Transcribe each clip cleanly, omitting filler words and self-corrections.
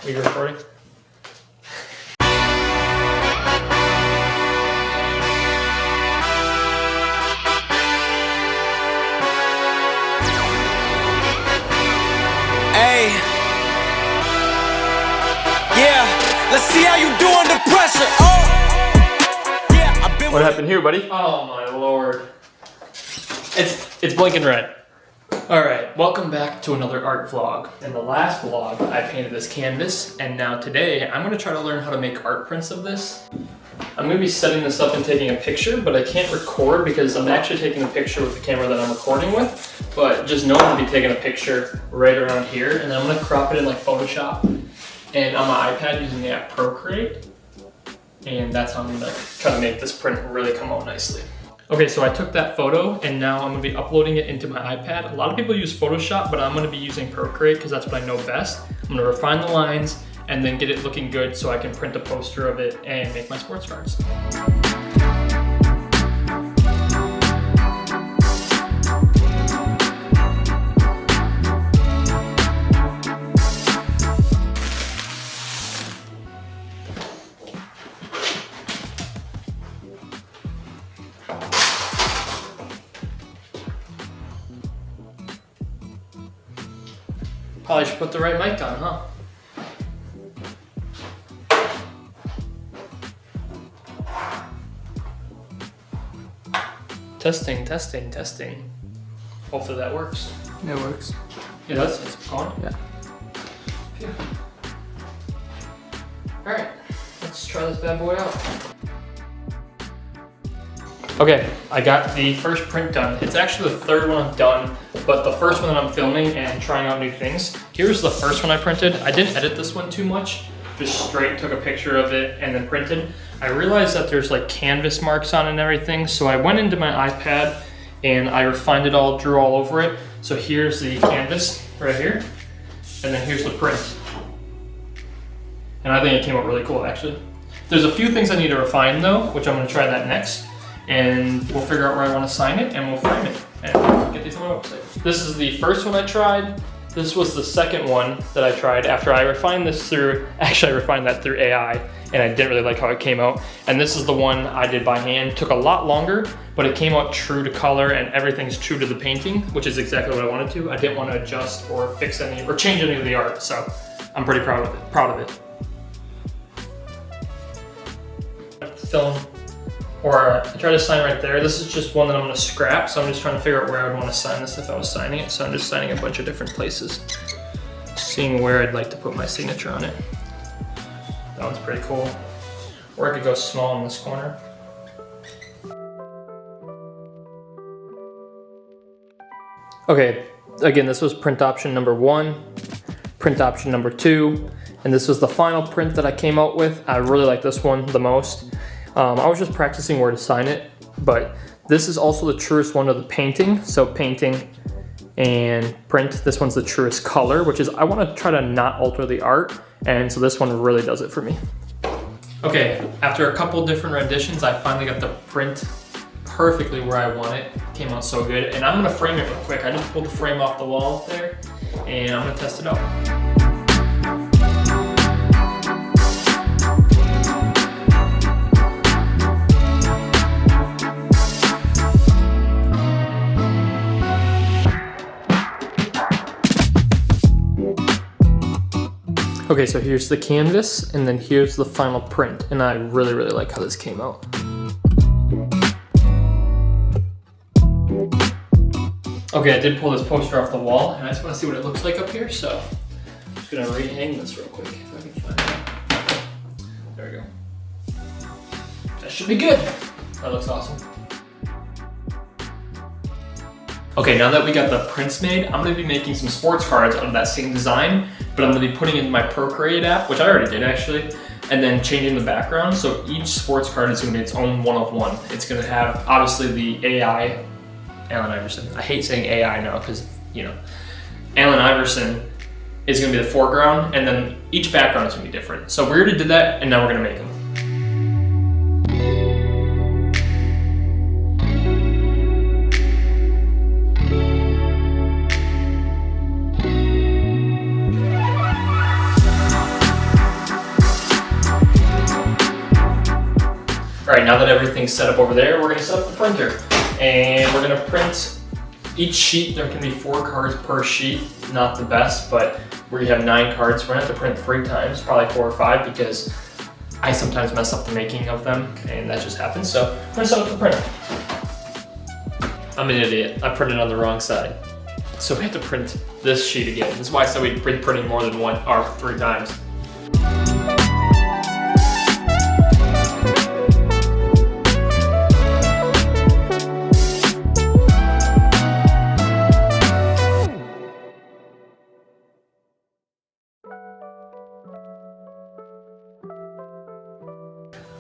Are you recording? Hey, yeah, let's see how you do under pressure. Oh, yeah, I've been. What happened here, buddy? Oh my lord. It's blinking red. Alright, welcome back to another art vlog. In the last vlog, I painted this canvas, and now today, I'm going to try to learn how to make art prints of this. I'm going to be setting this up and taking a picture, but I can't record because I'm actually taking a picture with the camera that I'm recording with. But just know I'm going to be taking a picture right around here, and then I'm going to crop it in like Photoshop and on my iPad using the app Procreate. And that's how I'm going to try to make this print really come out nicely. Okay, so I took that photo and now I'm going to be uploading it into my iPad. A lot of people use Photoshop, but I'm going to be using Procreate because that's what I know best. I'm going to refine the lines and then get it looking good so I can print a poster of it and make my sports cards. Probably should put the right mic on, huh? Testing, testing, testing. Hopefully that works. It works. It does? It's on? Yeah. Phew. Alright, let's try this bad boy out. Okay, I got the first print done. It's actually the third one I've done, but the first one that I'm filming and trying out new things. Here's the first one I printed. I didn't edit this one too much, just straight took a picture of it and then printed. I realized that there's like canvas marks on it and everything, so I went into my iPad and I refined it all, drew all over it. So here's the canvas right here, and then here's the print. And I think it came out really cool actually. There's a few things I need to refine though, which I'm gonna try that next. And we'll figure out where I want to sign it and we'll frame it and get these on my website. This is the first one I tried. This was the second one that I tried after I refined this through, actually I refined that through AI and I didn't really like how it came out. And this is the one I did by hand. It took a lot longer, but it came out true to color and everything's true to the painting, which is exactly what I wanted to. I didn't want to adjust or fix any or change any of the art, so I'm pretty proud of it. Film. Or I try to sign right there. This is just one that I'm gonna scrap, so I'm just trying to figure out where I would want to sign this if I was signing it. So I'm just signing a bunch of different places, seeing where I'd like to put my signature on it. That one's pretty cool. Or I could go small in this corner. Okay, again, this was print option number 1, print option number 2, and this was the final print that I came out with. I really like this one the most. I was just practicing where to sign it, but this is also the truest one of the painting. So painting and print, this one's the truest color, which is I want to try to not alter the art, and so this one really does it for me. Okay, after a couple different renditions, I finally got the print perfectly where I want it. It came out so good, and I'm gonna frame it real quick. I just pulled the frame off the wall there, and I'm gonna test it out. Okay, so here's the canvas, and then here's the final print, and I really, really like how this came out. Okay, I did pull this poster off the wall, and I just want to see what it looks like up here, so I'm just gonna rehang this real quick, if I can find it. There we go. That should be good. That looks awesome. Okay, now that we got the prints made, I'm gonna be making some sports cards out of that same design, but I'm gonna be putting it in my Procreate app, which I already did actually, and then changing the background. So each sports card is gonna be its own one of one. It's gonna have, obviously, the AI, Allen Iverson. I hate saying AI now because, you know, Allen Iverson is gonna be the foreground, and then each background is gonna be different. So we already did that, and now we're gonna make them. now that everything's set up over there, we're gonna set up the printer. And we're gonna print each sheet. There can be 4 cards per sheet. Not the best, but we have 9 cards. We're gonna have to print 3 times, probably 4 or 5, because I sometimes mess up the making of them, and that just happens. So we're gonna set up the printer. I'm an idiot. I printed on the wrong side. So we have to print this sheet again. This is why I said we'd be printing more than 1 or 3 times.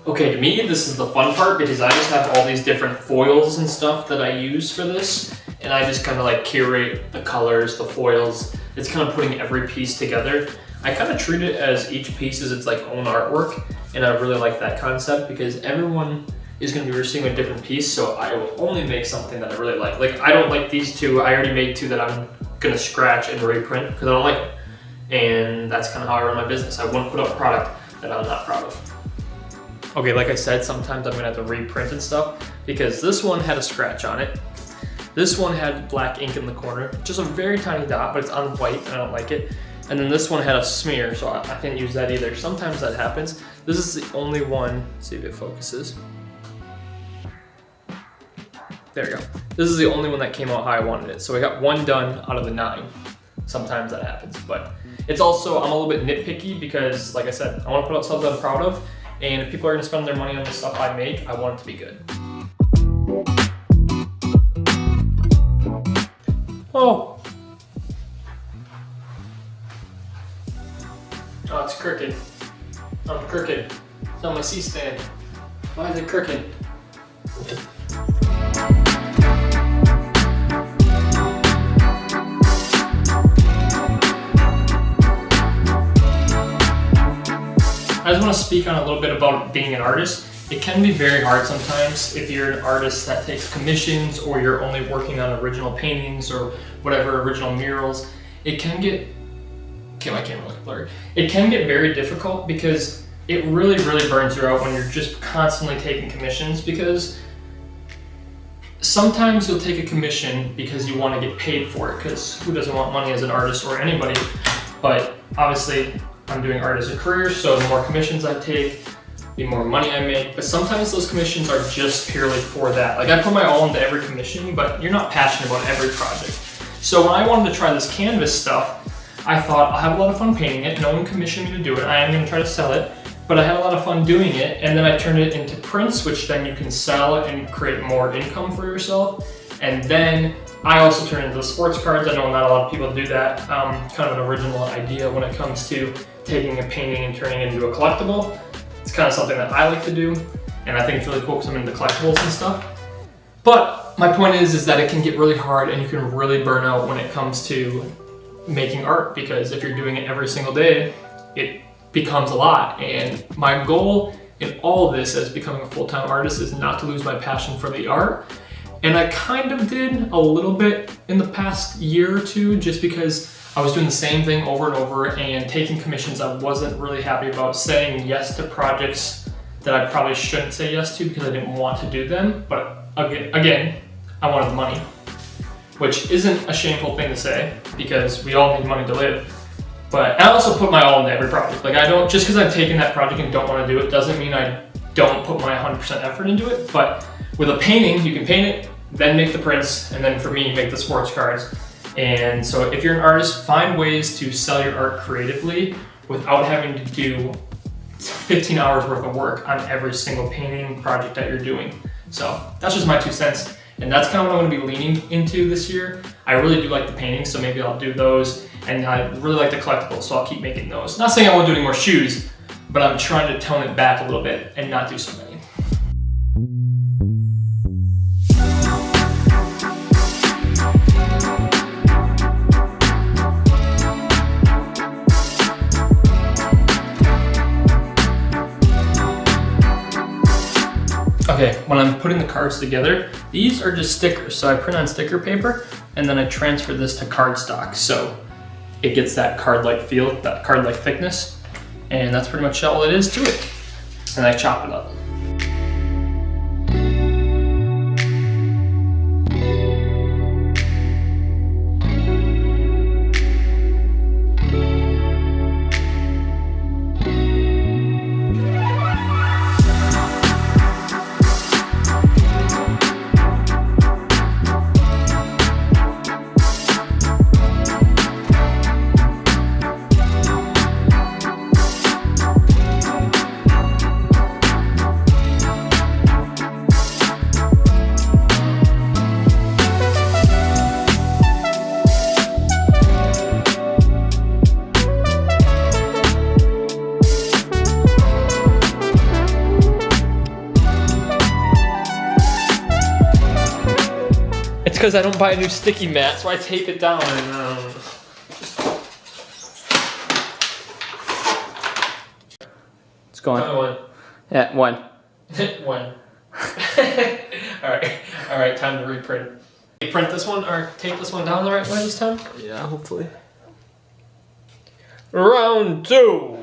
Okay, to me, this is the fun part because I just have all these different foils and stuff that I use for this. And I just kind of like curate the colors, the foils. It's kind of putting every piece together. I kind of treat it as each piece is its like own artwork. And I really like that concept because everyone is going to be receiving a different piece. So I will only make something that I really like. Like I don't like these 2. I already made 2 that I'm going to scratch and reprint because I don't like it. And that's kind of how I run my business. I won't put up a product that I'm not proud of. Okay, like I said, sometimes I'm gonna have to reprint and stuff because this one had a scratch on it. This one had black ink in the corner, just a very tiny dot, but it's on white and I don't like it. And then this one had a smear, so I can't use that either. Sometimes that happens. This is the only one, let's see if it focuses. There we go. This is the only one that came out how I wanted it. So I got 1 done out of the 9. Sometimes that happens, but it's also, I'm a little bit nitpicky because like I said, I wanna put out something I'm proud of. And if people are gonna spend their money on the stuff I make, I want it to be good. Oh. Oh, it's crooked. I'm crooked. It's on my C-stand. Why is it crooked? I just want to speak on a little bit about being an artist. It can be very hard sometimes if you're an artist that takes commissions or you're only working on original paintings or whatever, original murals. It can get, okay, my camera looks blurry. It can get very difficult because it really burns you out when you're just constantly taking commissions because sometimes you'll take a commission because you want to get paid for it because who doesn't want money as an artist or anybody, but obviously I'm doing art as a career, so the more commissions I take, the more money I make, but sometimes those commissions are just purely for that. Like I put my all into every commission, but you're not passionate about every project. So when I wanted to try this canvas stuff, I thought I'll have a lot of fun painting it. No one commissioned me to do it. I am gonna try to sell it, but I had a lot of fun doing it. And then I turned it into prints, which then you can sell and create more income for yourself. And then I also turned into the sports cards. I know not a lot of people do that. Kind of an original idea when it comes to taking a painting and turning it into a collectible. It's kind of something that I like to do, and I think it's really cool because I'm into collectibles and stuff. But my point is that it can get really hard and you can really burn out when it comes to making art because if you're doing it every single day, it becomes a lot. And my goal in all of this as becoming a full-time artist is not to lose my passion for the art. And I kind of did a little bit in the past year or 2 just because I was doing the same thing over and over and taking commissions I wasn't really happy about, saying yes to projects that I probably shouldn't say yes to because I didn't want to do them. But again, I wanted the money, which isn't a shameful thing to say because we all need money to live. But I also put my all into every project. Like I don't, just because I've taken that project and don't want to do it doesn't mean I don't put my 100% effort into it. But with a painting, you can paint it, then make the prints, and then for me, make the sports cards. And so if you're an artist, find ways to sell your art creatively without having to do 15 hours worth of work on every single painting project that you're doing. So that's just my 2 cents. And that's kind of what I'm gonna be leaning into this year. I really do like the paintings, so maybe I'll do those. And I really like the collectibles, so I'll keep making those. Not saying I won't do any more shoes, but I'm trying to tone it back a little bit and not do so many. Okay, when I'm putting the cards together, these are just stickers. So I print on sticker paper and then I transfer this to cardstock. So it gets that card-like feel, that card-like thickness. And that's pretty much all it is to it. And I chop it up. because I don't buy a new sticky mat, so I tape it down and It's going. one. Yeah, one. One. Alright, time to reprint. You print this one or tape this one down the right way this time? Yeah, hopefully. Round 2.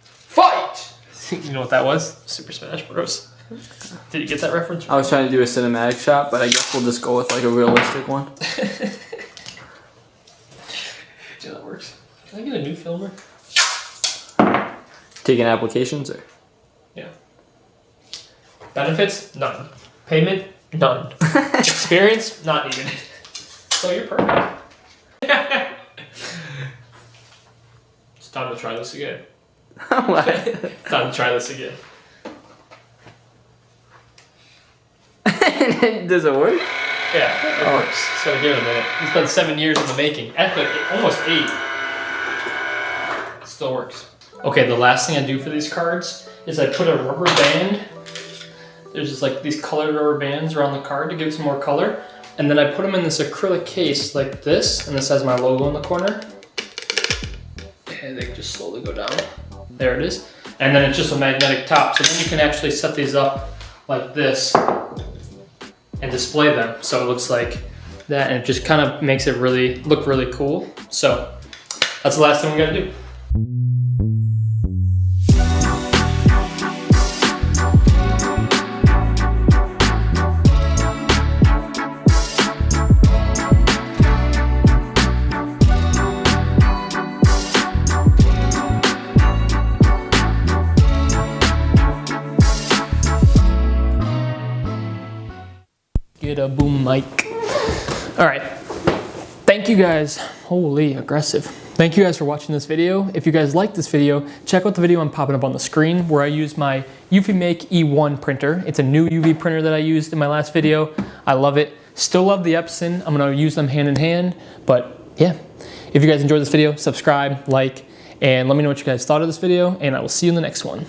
Fight! You know what that was? Super Smash Bros. Did you get that reference? I was trying to do a cinematic shot, but I guess we'll just go with like a realistic one. Yeah, that works. Can I get a new filmer? Taking applications or? Yeah. Benefits? None. Payment? None. Experience? Not needed. So you're perfect. It's time to try this again. What? Time to try this again. Does it work? Yeah, it works. Just gotta give it a minute. It's been 7 years in the making. Actually, almost 8. Still works. Okay, the last thing I do for these cards is I put a rubber band. There's just like these colored rubber bands around the card to give it some more color. And then I put them in this acrylic case like this, and this has my logo in the corner. And they just slowly go down. There it is. And then it's just a magnetic top. So then you can actually set these up like this and display them. So it looks like that, and it just kind of makes it look really cool. So that's the last thing we gotta do. Get a boom mic. All right. Thank you guys. Holy, aggressive. Thank you guys for watching this video. If you guys like this video, check out the video I'm popping up on the screen where I use my UV E1 printer. It's a new UV printer that I used in my last video. I love it. Still love the Epson. I'm gonna use them hand in hand, but yeah. If you guys enjoyed this video, subscribe, like, and let me know what you guys thought of this video, and I will see you in the next one.